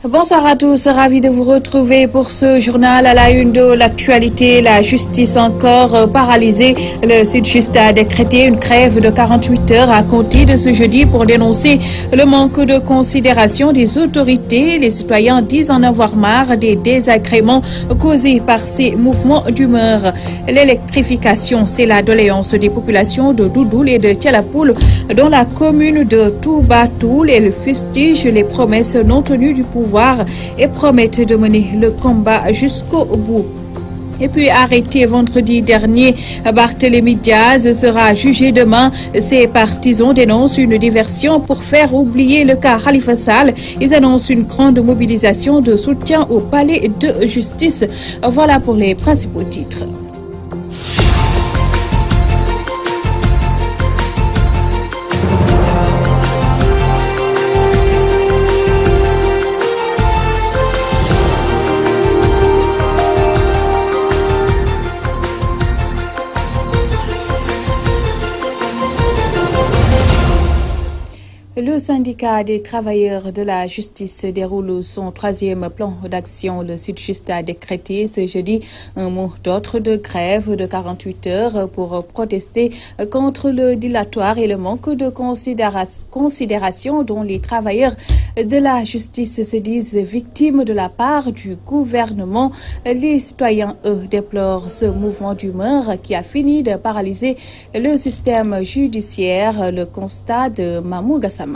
Bonsoir à tous, ravi de vous retrouver pour ce journal à la une de l'actualité. La justice encore paralysée. Le Sud-Just a décrété une grève de 48 heures à compter de ce jeudi pour dénoncer le manque de considération des autorités. Les citoyens disent en avoir marre des désagréments causés par ces mouvements d'humeur. L'électrification, c'est la doléance des populations de Doudoul et de Tialapoul dans la commune de Toubatoul. Elle fustige les promesses non tenues du pouvoir et promettent de mener le combat jusqu'au bout. Et puis arrêté vendredi dernier, Barthélémy Diaz sera jugé demain. Ses partisans dénoncent une diversion pour faire oublier le cas Khalifa Sall. Ils annoncent une grande mobilisation de soutien au palais de justice. Voilà pour les principaux titres. Le syndicat des travailleurs de la justice déroule son troisième plan d'action. Le Sud-Just a décrété ce jeudi un mot d'ordre de grève de 48 heures pour protester contre le dilatoire et le manque de considération dont les travailleurs de la justice se disent victimes de la part du gouvernement. Les citoyens, eux, déplorent ce mouvement d'humeur qui a fini de paralyser le système judiciaire. Le constat de Mamou Gassama.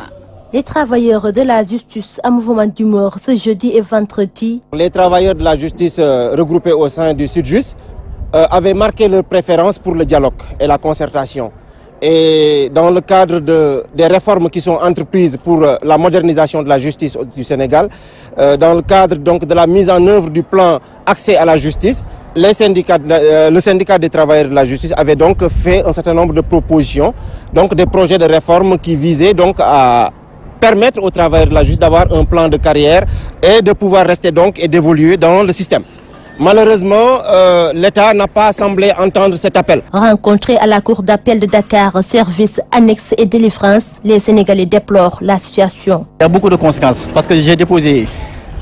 Les travailleurs de la justice à mouvement d'humeur ce jeudi et vendredi. Les travailleurs de la justice regroupés au sein du Sud-Just avaient marqué leur préférence pour le dialogue et la concertation. Et dans le cadre des réformes qui sont entreprises pour la modernisation de la justice du Sénégal, dans le cadre donc de la mise en œuvre du plan accès à la justice, le syndicat des travailleurs de la justice avait donc fait un certain nombre de propositions, donc des projets de réforme qui visaient donc à permettre aux travailleurs de la justice d'avoir un plan de carrière et de pouvoir rester donc et d'évoluer dans le système. Malheureusement, l'État n'a pas semblé entendre cet appel. Rencontrés à la cour d'appel de Dakar, service annexe et délivrance, les Sénégalais déplorent la situation. Il y a beaucoup de conséquences parce que j'ai déposé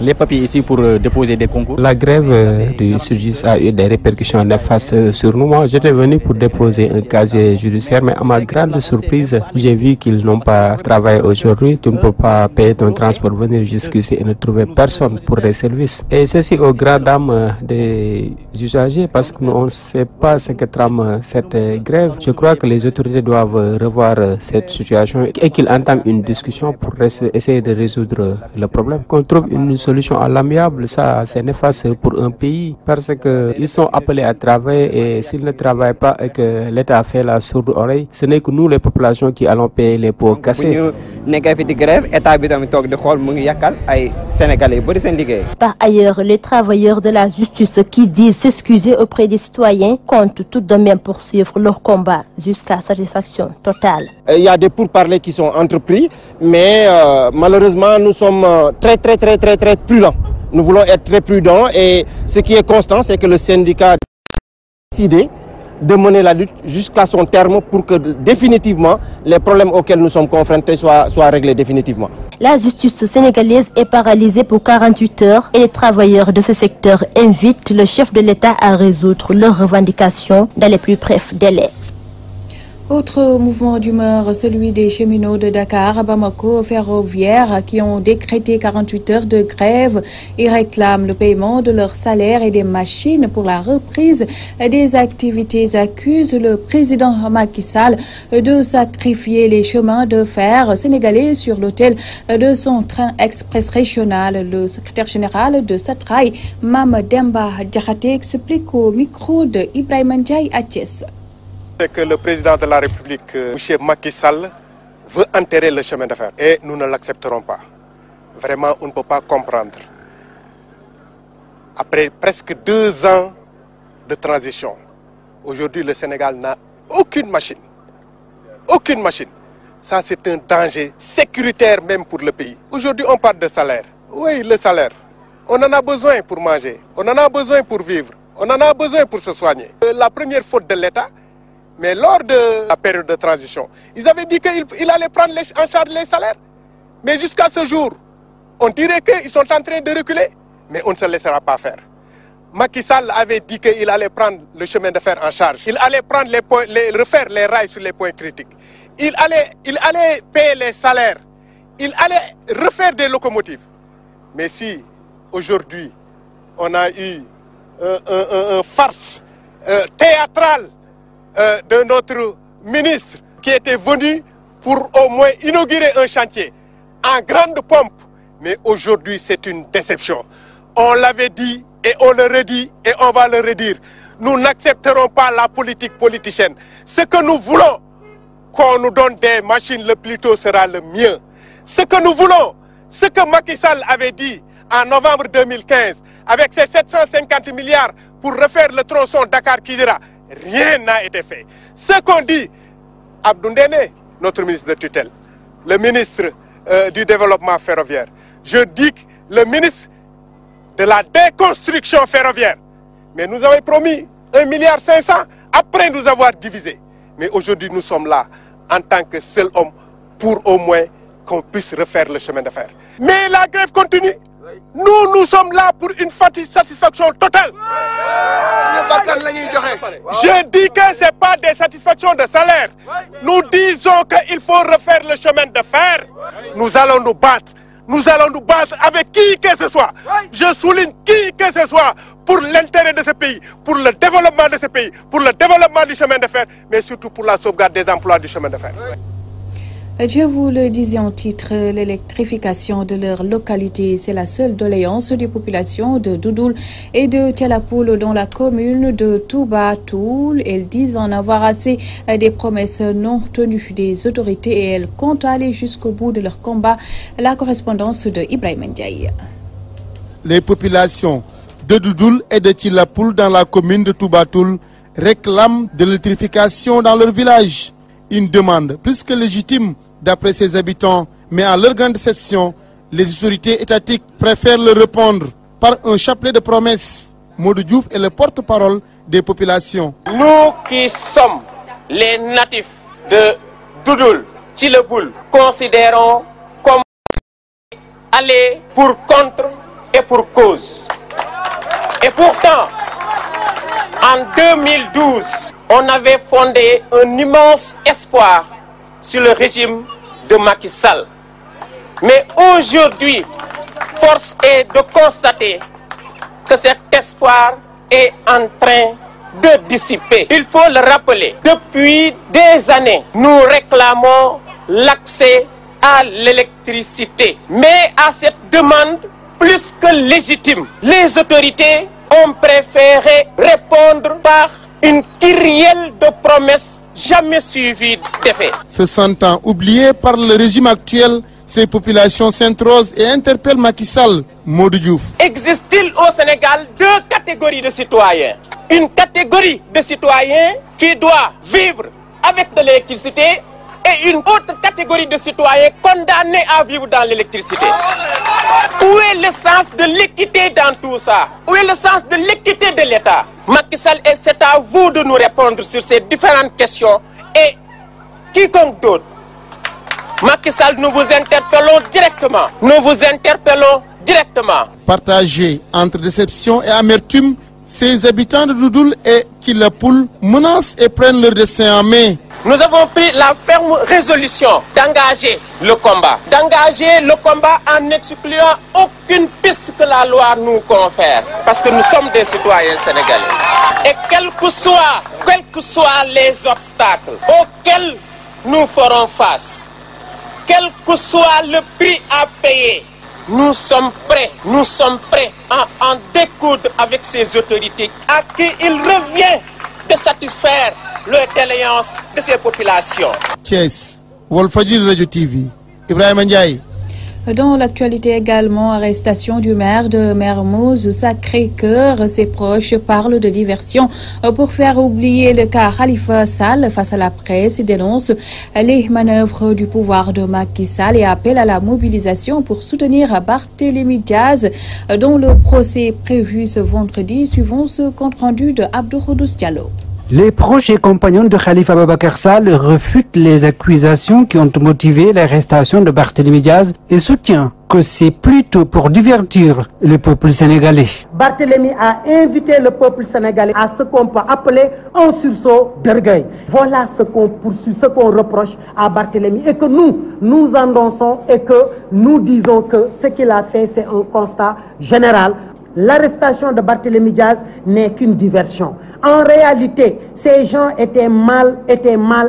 les papiers ici pour déposer des concours. La grève du Sud-Just a eu des répercussions néfastes sur nous. Moi, j'étais venu pour déposer un casier judiciaire, mais à ma grande surprise, j'ai vu qu'ils n'ont pas travaillé aujourd'hui. Tu ne peux pas payer ton transport, venir jusqu'ici et ne trouver personne pour les services. Et ceci aux grandes dames des usagers, parce que nous, on ne sait pas ce que trame cette grève. Je crois que les autorités doivent revoir cette situation et qu'ils entament une discussion pour essayer de résoudre le problème. Qu'on trouve une solution à l'amiable, ça c'est néfaste pour un pays parce qu'ils sont appelés à travailler et s'ils ne travaillent pas et que l'État fait la sourde oreille, ce n'est que nous les populations qui allons payer les pots cassés. Par ailleurs, les travailleurs de la justice qui disent s'excuser auprès des citoyens comptent tout de même poursuivre leur combat jusqu'à satisfaction totale. Il y a des pourparlers qui sont entrepris, mais malheureusement nous sommes très prudents. Nous voulons être très prudents et ce qui est constant, c'est que le syndicat a décidé de mener la lutte jusqu'à son terme pour que définitivement les problèmes auxquels nous sommes confrontés soient réglés définitivement. La justice sénégalaise est paralysée pour 48 heures et les travailleurs de ce secteur invitent le chef de l'État à résoudre leurs revendications dans les plus brefs délais. Autre mouvement d'humeur, celui des cheminots de Dakar, Bamako, ferroviaires qui ont décrété 48 heures de grève. Ils réclament le paiement de leurs salaires et des machines pour la reprise des activités. Ils accusent le président Macky Sall de sacrifier les chemins de fer sénégalais sur l'autel de son train express régional. Le secrétaire général de Satraï, Mam Demba Diakhaté, explique au micro de Ibrahima Ndiaye à Thiès. C'est que le président de la République, M. Macky Sall, veut enterrer le chemin de fer. Et nous ne l'accepterons pas. Vraiment, on ne peut pas comprendre. Après presque 2 ans de transition, aujourd'hui le Sénégal n'a aucune machine. Aucune machine. Ça, c'est un danger sécuritaire même pour le pays. Aujourd'hui, on parle de salaire. Oui, le salaire. On en a besoin pour manger. On en a besoin pour vivre. On en a besoin pour se soigner. La première faute de l'État, mais lors de la période de transition, ils avaient dit qu'il allait prendre en charge les salaires. Mais jusqu'à ce jour, on dirait qu'ils sont en train de reculer, mais on ne se laissera pas faire. Macky Sall avait dit qu'il allait prendre le chemin de fer en charge. Il allait prendre refaire les rails sur les points critiques. Il allait payer les salaires. Il allait refaire des locomotives. Mais si aujourd'hui on a eu un farce théâtral de notre ministre qui était venu pour au moins inaugurer un chantier en grande pompe. Mais aujourd'hui, c'est une déception. On l'avait dit et on le redit et on va le redire. Nous n'accepterons pas la politique politicienne. Ce que nous voulons, qu'on nous donne des machines, le plus tôt sera le mieux. Ce que nous voulons, ce que Macky Sall avait dit en novembre 2015, avec ses 750 milliards pour refaire le tronçon Dakar-Kidira, rien n'a été fait. Ce qu'on dit, Abdou Ndéné, notre ministre de tutelle, le ministre du développement ferroviaire, je dis que le ministre de la déconstruction ferroviaire, mais nous avons promis 1,5 milliard après nous avoir divisé. Mais aujourd'hui, nous sommes là en tant que seul homme pour au moins qu'on puisse refaire le chemin de fer. Mais la grève continue. Nous sommes là pour une satisfaction totale. Je dis que ce n'est pas des satisfactions de salaire. Nous disons qu'il faut refaire le chemin de fer. Nous allons nous battre. Nous allons nous battre avec qui que ce soit. Je souligne qui que ce soit pour l'intérêt de ce pays, pour le développement de ce pays, pour le développement du chemin de fer, mais surtout pour la sauvegarde des emplois du chemin de fer. Je vous le disais en titre, l'électrification de leur localité, c'est la seule doléance des populations de Doudoul et de Tialapoul dans la commune de Toubatoul. Elles disent en avoir assez des promesses non tenues des autorités et elles comptent aller jusqu'au bout de leur combat. La correspondance de Ibrahim Ndiaye. Les populations de Doudoul et de Tialapoul dans la commune de Toubatoul réclament de l'électrification dans leur village. Une demande plus que légitime d'après ses habitants, mais à leur grande déception, les autorités étatiques préfèrent le répondre par un chapelet de promesses. Modou Diouf est le porte-parole des populations. Nous qui sommes les natifs de Doudoul, Tialapoul, considérons comme aller pour contre et pour cause. Et pourtant, en 2012, on avait fondé un immense espoir sur le régime de Macky Sall. Mais aujourd'hui, force est de constater que cet espoir est en train de dissiper. Il faut le rappeler, depuis des années, nous réclamons l'accès à l'électricité. Mais à cette demande, plus que légitime, les autorités ont préféré répondre par une kyrielle de promesses jamais suivies d'effet. Se sentant oubliées par le régime actuel, ces populations s'interrogent et interpellent Macky Sall. Modou Diouf. Existe-t-il au Sénégal deux catégories de citoyens? Une catégorie de citoyens qui doit vivre avec de l'électricité et une autre catégorie de citoyens condamnés à vivre dans l'électricité. Où est le sens de l'équité dans tout ça? Où est le sens de l'équité de l'État? Macky Sall, et c'est à vous de nous répondre sur ces différentes questions et quiconque d'autre. Macky Sall, nous vous interpellons directement. Nous vous interpellons directement. Partagés entre déception et amertume, ces habitants de Doudoul et Tialapoul menacent et prennent leur destin en main. Nous avons pris la ferme résolution d'engager le combat. D'engager le combat en n'excluant aucune piste que la loi nous confère. Parce que nous sommes des citoyens sénégalais. Et quels que soient les obstacles auxquels nous ferons face, quel que soit le prix à payer, nous sommes prêts à en découdre avec ces autorités à qui il revient de satisfaire les déléances de ces populations. Thiès, Walfadjri Radio TV, Ibrahim Ndiaye. Dans l'actualité également, arrestation du maire de Mermoz Sacré-Cœur. Ses proches parlent de diversion pour faire oublier le cas Khalifa Sall face à la presse. Il dénonce les manœuvres du pouvoir de Macky Sall et appelle à la mobilisation pour soutenir Barthélémy Diaz dont le procès est prévu ce vendredi, suivant ce compte rendu de Abdou Khoudous Diallo. Les projets compagnons de Khalifa Ababacar Sall refutent les accusations qui ont motivé l'arrestation de Barthélémy Diaz et soutient que c'est plutôt pour divertir le peuple sénégalais. Barthélémy a invité le peuple sénégalais à ce qu'on peut appeler un sursaut d'orgueil. Voilà ce qu'on poursuit, ce qu'on reproche à Barthélémy et que nous endossons et que nous disons que ce qu'il a fait, c'est un constat général. L'arrestation de Barthélémy Diaz n'est qu'une diversion. En réalité, ces gens étaient mal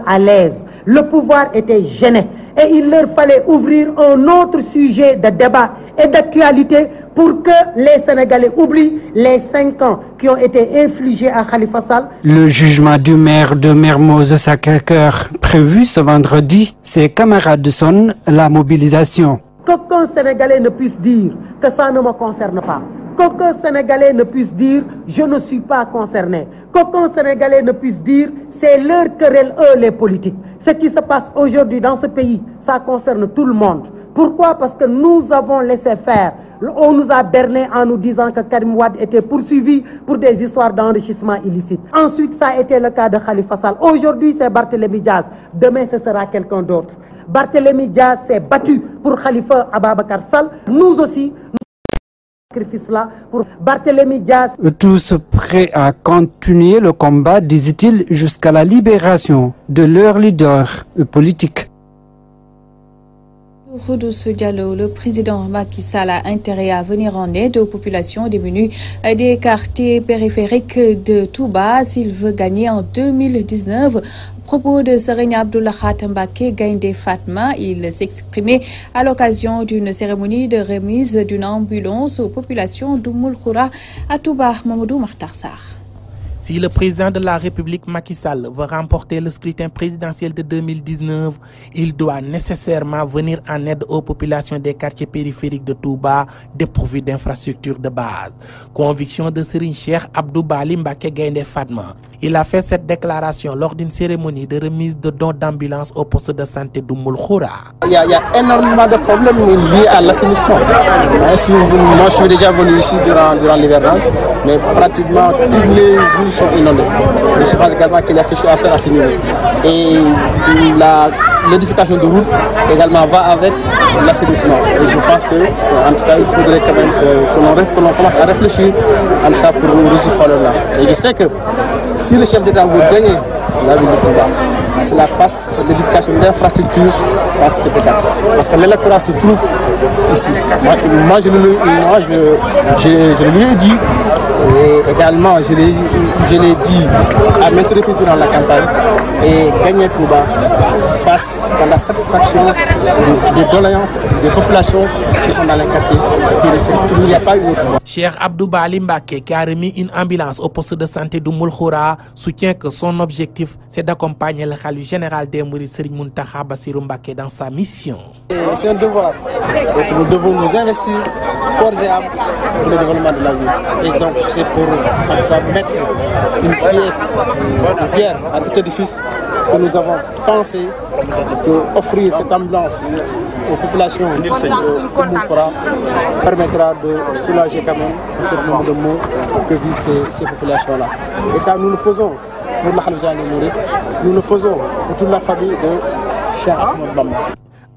à l'aise. Le pouvoir était gêné. Et il leur fallait ouvrir un autre sujet de débat et d'actualité pour que les Sénégalais oublient les 5 ans qui ont été infligés à Khalifa Sall. Le jugement du maire de Mermoz Sacré-Cœur prévu ce vendredi, ses camarades sonnent la mobilisation. Qu'aucun Sénégalais ne puisse dire que ça ne me concerne pas. Qu'aucun Sénégalais ne puisse dire « je ne suis pas concerné ». Qu'aucun Sénégalais ne puisse dire « c'est leur querelle, eux, les politiques ». Ce qui se passe aujourd'hui dans ce pays, ça concerne tout le monde. Pourquoi? Parce que nous avons laissé faire. On nous a berné en nous disant que Karim Wade était poursuivi pour des histoires d'enrichissement illicite. Ensuite, ça a été le cas de Khalifa Sall. Aujourd'hui, c'est Barthélémy Diaz. Demain, ce sera quelqu'un d'autre. Barthélémy Diaz s'est battu pour Khalifa Ababacar Sall. Nous aussi, là pour Barthélémy Diaz. Tous prêts à continuer le combat, disent-ils, jusqu'à la libération de leur leader politique. Khoudous Diallo, le président Macky Sall a intérêt à venir en aide aux populations démunies des quartiers périphériques de Touba s'il veut gagner en 2019. Propos de Serigne Abdou Lahad Mbacké Gaïndé Fatma, il s'exprimait à l'occasion d'une cérémonie de remise d'une ambulance aux populations d'Oumoul Khoura à Touba. Mamadou Makhtar Sarr. Si le président de la République Macky Sall veut remporter le scrutin présidentiel de 2019, il doit nécessairement venir en aide aux populations des quartiers périphériques de Touba dépourvus d'infrastructures de base. Conviction de Serigne Cheikh Abdou Bali Mbacké Gaïndé Fatma. Il a fait cette déclaration lors d'une cérémonie de remise de dons d'ambulance au poste de santé d'Oumoul Khoura. Il y a énormément de problèmes liés à l'assainissement. Moi, je suis déjà venu ici durant l'hivernage, mais pratiquement tous les rues sont inondées. Et je pense également qu'il y a quelque chose à faire à ce niveau. Et l'édification de routes également va avec l'assainissement. Et je pense que, en tout cas, il faudrait quand même que l'on commence à réfléchir, en tout cas pour résoudre ce problème-là. Et je sais que si le chef d'État veut gagner la ville de Touba, cela passe par l'édification d'infrastructures dans cette quartier. Parce que l'électorat se trouve ici. Moi je le lui ai dit, et également je l'ai dit à maintes reprises durant la campagne, et gagner Touba passe par la satisfaction des doléances des populations qui sont dans les quartiers périphériques. Il n'y a pas une autre voie. Cheikh Abdou Bali Mbacké, qui a remis une ambulance au poste de santé d'Oumoul Khoura, soutient que son objectif, c'est d'accompagner le khalife général des Mourides Serigne Mountakha Bassirou Mbacké dans sa mission. C'est un devoir. Donc nous devons nous investir corps et âme pour le développement de la ville. Et donc c'est pour en tout cas mettre une pierre à cet édifice que nous avons pensé que offrir cette ambulance aux populations de Oumoul Khoura permettra de soulager quand même un certain nombre de maux que vivent ces populations-là. Et ça, nous le faisons pour la Khalife général des Mourides, nous le faisons pour toute la famille de Cheikh Ahmadou Bamba.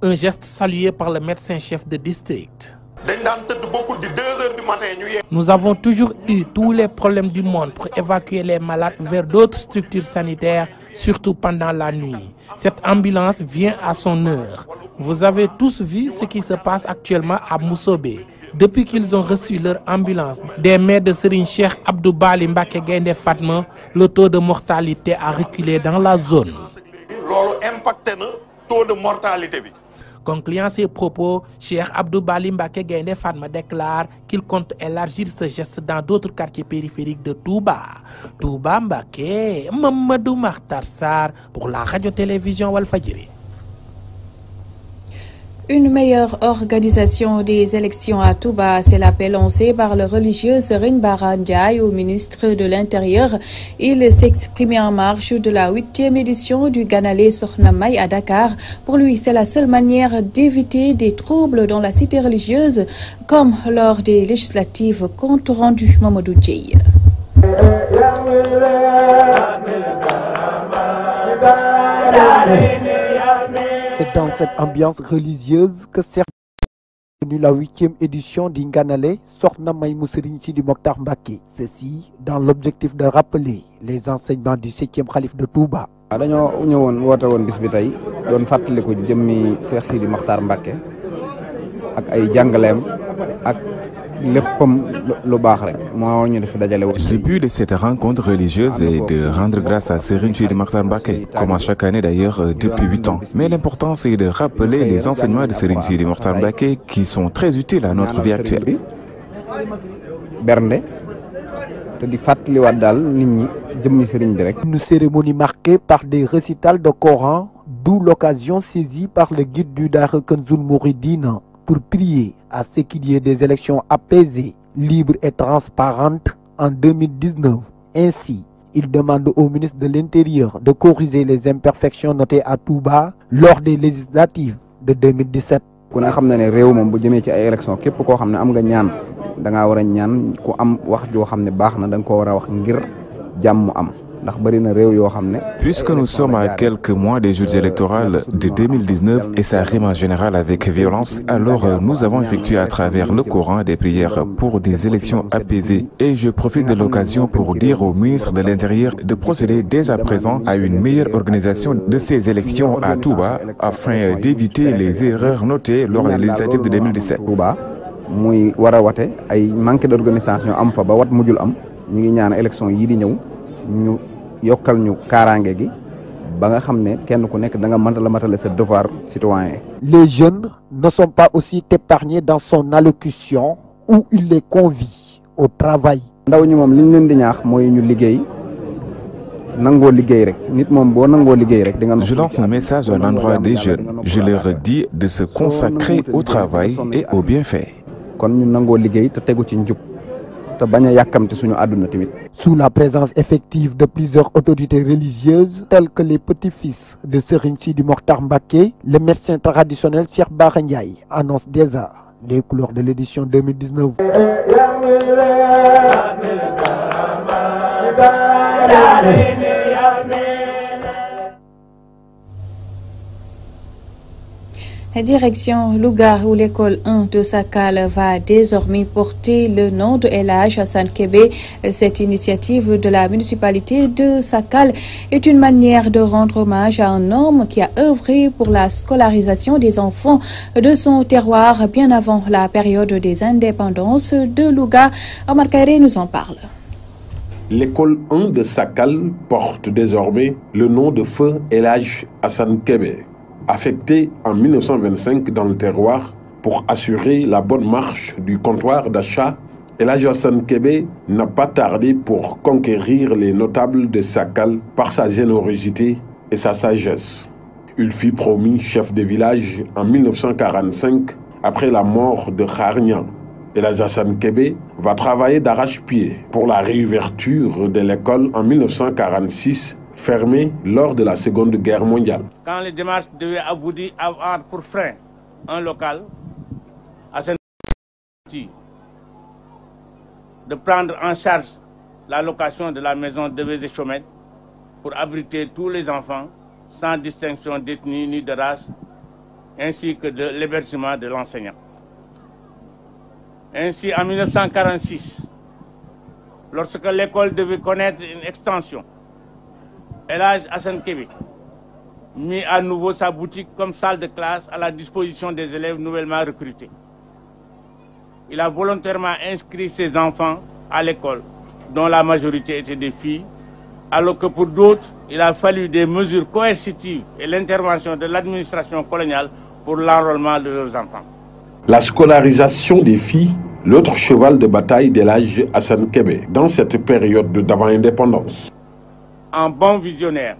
Un geste salué par le médecin-chef de district. Nous avons toujours eu tous les problèmes du monde pour évacuer les malades vers d'autres structures sanitaires, surtout pendant la nuit. Cette ambulance vient à son heure. Vous avez tous vu ce qui se passe actuellement à Moussobé. Depuis qu'ils ont reçu leur ambulance des mains de Serigne Cheikh Abdou Bali Mbacké Gaïndé Fatma, le taux de mortalité a reculé dans la zone. Concluant ses propos, Cheikh Abdou Bali Mbacké Gaïndé Fatma déclare qu'il compte élargir ce geste dans d'autres quartiers périphériques de Touba. Touba Mbacké, Mamadou Makhtar Sarr pour la radio-télévision Walfadjri. Une meilleure organisation des élections à Touba, c'est l'appel lancé par le religieux Serigne Bara Ndiaye au ministre de l'Intérieur. Il s'exprimait en marge de la 8e édition du Ganalé Sokhna May à Dakar. Pour lui, c'est la seule manière d'éviter des troubles dans la cité religieuse, comme lors des législatives. Compte rendu Mamadou Djei. C'est dans cette ambiance religieuse que s'est tenue la 8e édition du Nganale Sokhna May mu Serigne Sidi Mokhtar Mbacké. Ceci dans l'objectif de rappeler les enseignements du 7e khalife de Touba. dañoo ñëwoon woote woon bis bi tey doon fàttaliku jëmmi Cheikh Sidi Mokhtar Mbacké ak ay jàngaleem ak léppam lu baax rek moo ñu def dajale woon. Le but de cette rencontre religieuse est de rendre grâce à Serigne Sidi Mokhtar Mbacké, comme à chaque année d'ailleurs depuis 8 ans. Mais l'important c'est de rappeler les enseignements de Serigne Sidi Mokhtar Mbacké qui sont très utiles à notre vie actuelle. Bernde te di fàttaliwaat daal nit ñi jëmmi sëriñ bi rek. Une cérémonie marquée par des récitals de Coran, d'où l'occasion saisie par le guide du Daara Kanzoul Mouridine pour prier à ce qu'il y ait des élections apaisées, libres et transparentes en 2019. Ainsi, il demande au ministre de l'Intérieur de corriger les imperfections notées à Touba lors des législatives de 2017. ku ne xam na ne réew moom bu jëmee ci ay élections képp koo xam ne am nga ñaan da ngaa war a ñaan ku am wax joo xam ne baax na da nga ko war a wax ngir jàmm am. Puisque nous sommes à quelques mois des jours électoraux de 2019 et ça rime en général avec violence, alors nous avons effectué à travers le Coran des prières pour des élections apaisées. Et je profite de l'occasion pour dire au ministre de l'Intérieur de procéder dès à présent à une meilleure organisation de ces élections à Touba afin d'éviter les erreurs notées lors des législatives de 2017. muy war a wate ay manque d'organisation am fa ba wat mujjul am ñu ngi ñaan élection yi di ñëw ñu yokkal ñu kaaraange gi ba nga xam ne kenn ku nekk da nga matale sa devoir citoyen. Les jeunes ne sont pas aussi épargnés dans son allocution où il les convie au travail. ndaw ñi moom li ñu leen di ñaax mooy ñu liggéey nangoo liggéey rek nit moom boo nangoo liggéey rek di nga. Je lance un message à l'endroit des jeunes. Je leur dis de se consacrer au travail et au bienfait. kon ñu nangoo liggéey te tegu ci njub te bañ a yàkkamti suñu àdduna tamit. Sous la présence effective de plusieurs autorités religieuses telles que les petits-fils de Serigne Sidi Mokhtar Mbacké, le médecin traditionnel Cheikh Bara Ndiaye annonce déjà les couleurs de l'édition 2019. Direction Louga où l'école 1 de Sakal va désormais porter le nom de El Hadj Assane Kébé. Cette initiative de la municipalité de Sakal est une manière de rendre hommage à un homme qui a œuvré pour la scolarisation des enfants de son terroir bien avant la période des indépendances de Louga. Omar Kairé nous en parle. L'école 1 de Sakal porte désormais le nom de feu El Hadj Assane Kébé. Affecté en 1925 dans le terroir pour assurer la bonne marche du comptoir d'achat, El Hadj Assane Kébé n'a pas tardé pour conquérir les notables de Sakal par sa générosité et sa sagesse. Il fut promu chef de village en 1945 après la mort de Kharnian. El Hadj Assane Kébé va travailler d'arrache-pied pour la réouverture de l'école en 1946, fermée lors de la Seconde Guerre mondiale. Quand les démarches devaient avoir pour frein un local, Assane de prendre en charge la location de la maison de Vézé-Chomel pour abriter tous les enfants sans distinction d'ethnie ni de race, ainsi que de l'hébergement de l'enseignant. Ainsi, en 1946, lorsque l'école devait connaître une extension, El Hadj Assane Kébé mit à nouveau sa boutique comme salle de classe à la disposition des élèves nouvellement recrutés. Il a volontairement inscrit ses enfants à l'école, dont la majorité étaient des filles, alors que pour d'autres, il a fallu des mesures coercitives et l'intervention de l'administration coloniale pour l'enrôlement de leurs enfants. La scolarisation des filles, l'autre cheval de bataille d'El Hadj Assane Kébé dans cette période d'avant-indépendance. En bon visionnaire,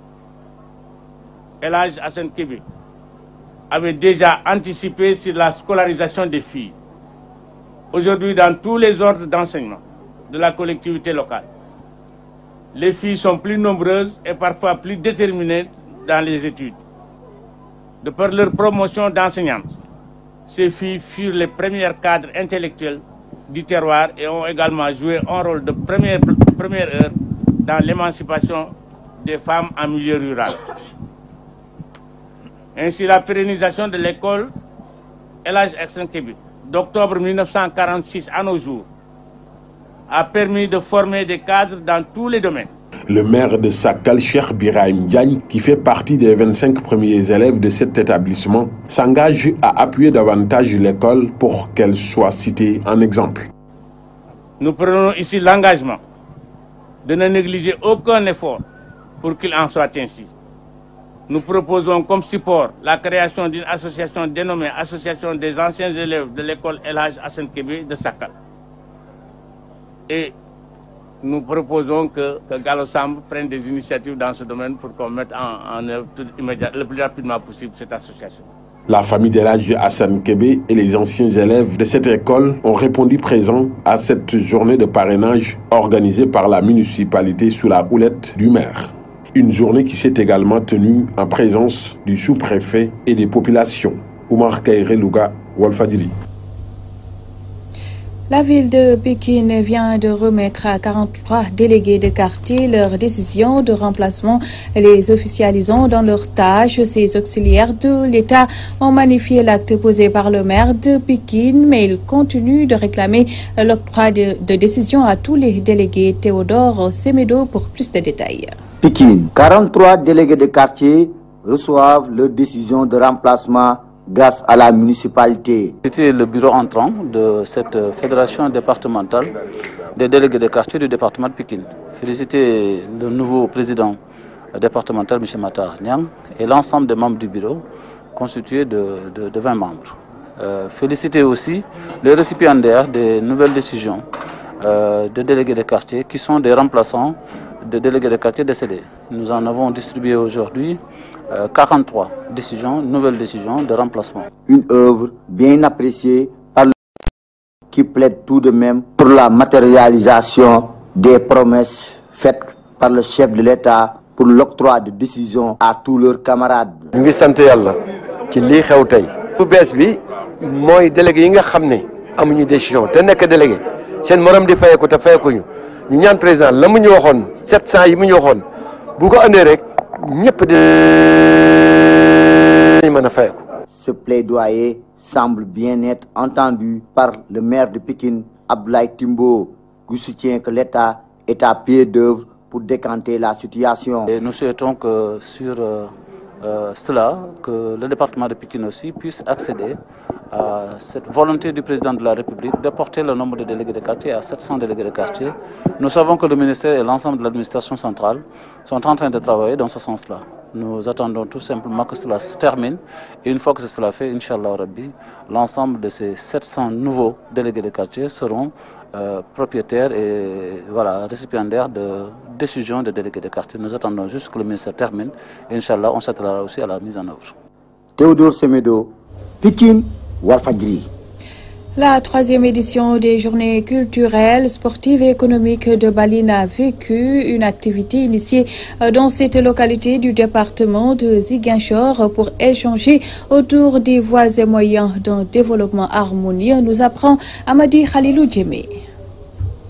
El Hadj Assane Kébé avait déjà anticipé sur la scolarisation des filles. Aujourd'hui, dans tous les ordres d'enseignement de la collectivité locale, les filles sont plus nombreuses et parfois plus déterminées dans les études. De par leur promotion d'enseignantes, ces filles furent les premières cadres intellectuels du terroir et ont également joué un rôle de première heure dans l'émancipation des femmes en milieu rural. Ainsi, la pérennisation de l'école El Hadj Assane Kébé d'octobre 1946 à nos jours a permis de former des cadres dans tous les domaines. Le maire de Sakal, Cheikh Birahim Diagne, qui fait partie des 25 premiers élèves de cet établissement, s'engage à appuyer davantage l'école pour qu'elle soit citée en exemple. Nous prenons ici l'engagement de ne négliger aucun effort pour qu'il en soit ainsi. Nous proposons comme support la création d'une association dénommée Association des anciens élèves de l'école El Hadj Assane Kébé de Sakal. Et nous proposons que Gallo Samb prenne des initiatives dans ce domaine pour qu'on mette en œuvre le plus rapidement possible cette association. La famille d'El Hadj Assane Kébé et les anciens élèves de cette école ont répondu présents à cette journée de parrainage organisée par la municipalité sous la houlette du maire. Une journée qui s'est également tenue en présence du sous-préfet et des populations. Oumar Kairé Louga, Walfadjri. La ville de Pékin vient de remettre à 43 délégués de quartier leur décision de remplacement, les officialisant dans leurs tâches. Ces auxiliaires de l'État ont magnifié l'acte posé par le maire de Pékin, mais ils continuent de réclamer l'octroi de décision à tous les délégués. Théodore Semedo pour plus de détails. Pékin, 43 délégués de quartier reçoivent leur décision de remplacement grâce à la municipalité. C'était le bureau entrant de cette fédération départementale des délégués de quartier du département de Pékin. Féliciter le nouveau président départemental, M. Matar Niang, et l'ensemble des membres du bureau, constitué de 20 membres. Féliciter aussi les récipiendaires des nouvelles décisions de délégués de quartier qui sont des remplaçants de délégués de quartier décédés. Nous en avons distribué aujourd'hui 43 décisions, nouvelles décisions de remplacement. Une œuvre bien appréciée par le qui plaide tout de même pour la matérialisation des promesses faites par le chef de l'État pour l'octroi de décisions à tous leurs camarades. Nous ngi sant Yàlla ci lii xew tey. Bu bees bi mooy délégué yi nga xam ne amuñu décision te nekk délégué seen morom di fayeeku te fayeekuñu ñu ñaan président la mu ñu waxoon 700 yi mu ñu waxoon bu ko andee rek ñëpp di mën a fayeeku. Ce plaidoyer semble bien être entendu par le maire de Pékin, Abdoulaye Timbo, qui soutient que l'État est à pied d'œuvre pour décanter la situation. Et nous souhaitons que sur cela, que le département de Pékin aussi puisse accéder à cette volonté du président de la République de porter le nombre de délégués de quartier à 700 délégués de quartier. Nous savons que le ministère et l'ensemble de l'administration centrale sont en train de travailler dans ce sens-là. Nous attendons tout simplement que cela se termine et une fois que cela fait, Inch'Allah Rabbi, l'ensemble de ces 700 nouveaux délégués de quartier seront propriétaires et récipiendaires de décisions de délégués de quartier. Nous attendons juste que le ministère termine et Inch'Allah on s'attellera aussi à la mise en œuvre. Théodore Semedo, Pékin, Walfadjri. La 3e édition des journées culturelles, sportives et économiques de Baline a vécu une activité initiée dans cette localité du département de Ziguinchor pour échanger autour des voies et moyens d'un développement harmonieux, nous apprend Amadi Khalilou Djemé.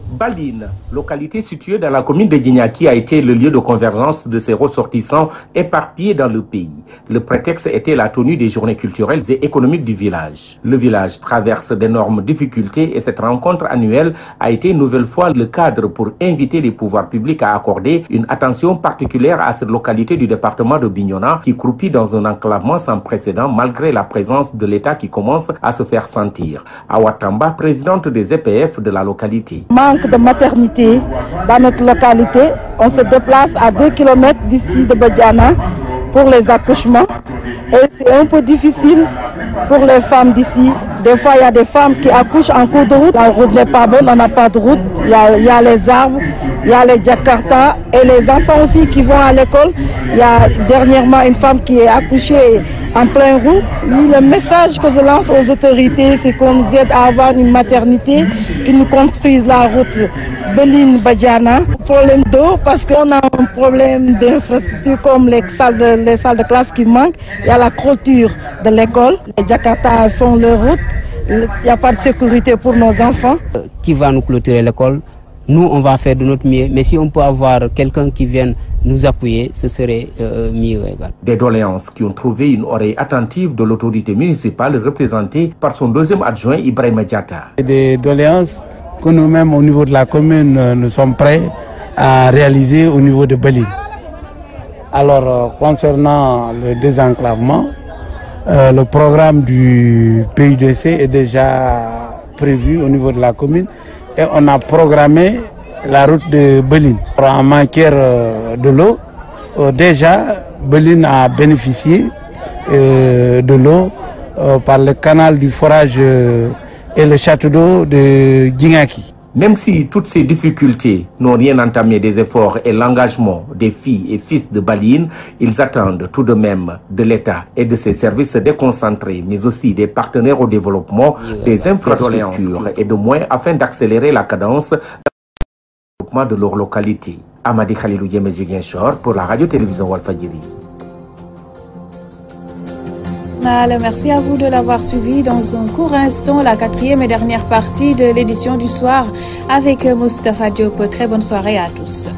Baline, localité située dans la commune de Djignaki, a été le lieu de convergence de ces ressortissants éparpillés dans le pays. Le prétexte était la tenue des journées culturelles et économiques du village. Le village traverse d'énormes difficultés et cette rencontre annuelle a été une nouvelle fois le cadre pour inviter les pouvoirs publics à accorder une attention particulière à cette localité du département de Bignona qui croupit dans un enclavement sans précédent malgré la présence de l'État qui commence à se faire sentir. Awatamba, présidente des EPF de la localité. De maternité dans notre localité. On se déplace à 2 km d'ici de Badiana pour les accouchements et c'est un peu difficile pour les femmes d'ici. Des fois, il y a des femmes qui accouchent en cours de route. La route n'est pas bonne, on n'a pas de route. Il y a les arbres, il y a les Jakarta et les enfants aussi qui vont à l'école. Il y a dernièrement une femme qui est accouchée en plein roue. Oui, le message que je lance aux autorités, c'est qu'on nous aide à avoir une maternité qui nous construise la route Beline-Badiana. Problème d'eau parce qu'on a un problème d'infrastructure comme les salles de classe qui manquent. Il y a la clôture de l'école. Les Jakarta font leur route. Il n'y a pas de sécurité pour nos enfants. Qui va nous clôturer l'école? nous, on va faire de notre mieux. Mais si on peut avoir quelqu'un qui vienne nous appuyer, ce serait mieux également. Des doléances qui ont trouvé une oreille attentive de l'autorité municipale représentée par son deuxième adjoint Ibrahima Diatta. Des doléances que nous-mêmes au niveau de la commune, nous sommes prêts à réaliser au niveau de Beline. Alors, concernant le désenclavement, le programme du PUDC est déjà prévu au niveau de la commune et on a programmé la route de Beline. En matière de l'eau, déjà Beline a bénéficié de l'eau par le canal du forage et le château d'eau de Djingaki. Même si toutes ces difficultés n'ont rien entamé des efforts et l'engagement des filles et fils de Baline, ils attendent tout de même de l'État et de ses services déconcentrés, mais aussi des partenaires au développement, des infrastructures et de moyens afin d'accélérer la cadence du développement de leur localité. Amadi Khalilou Ziguinchor pour la radio-télévision Walfadjri. Merci à vous de l'avoir suivi. Dans un court instant, la 4e et dernière partie de l'édition du soir avec Moustapha Diop. Très bonne soirée à tous.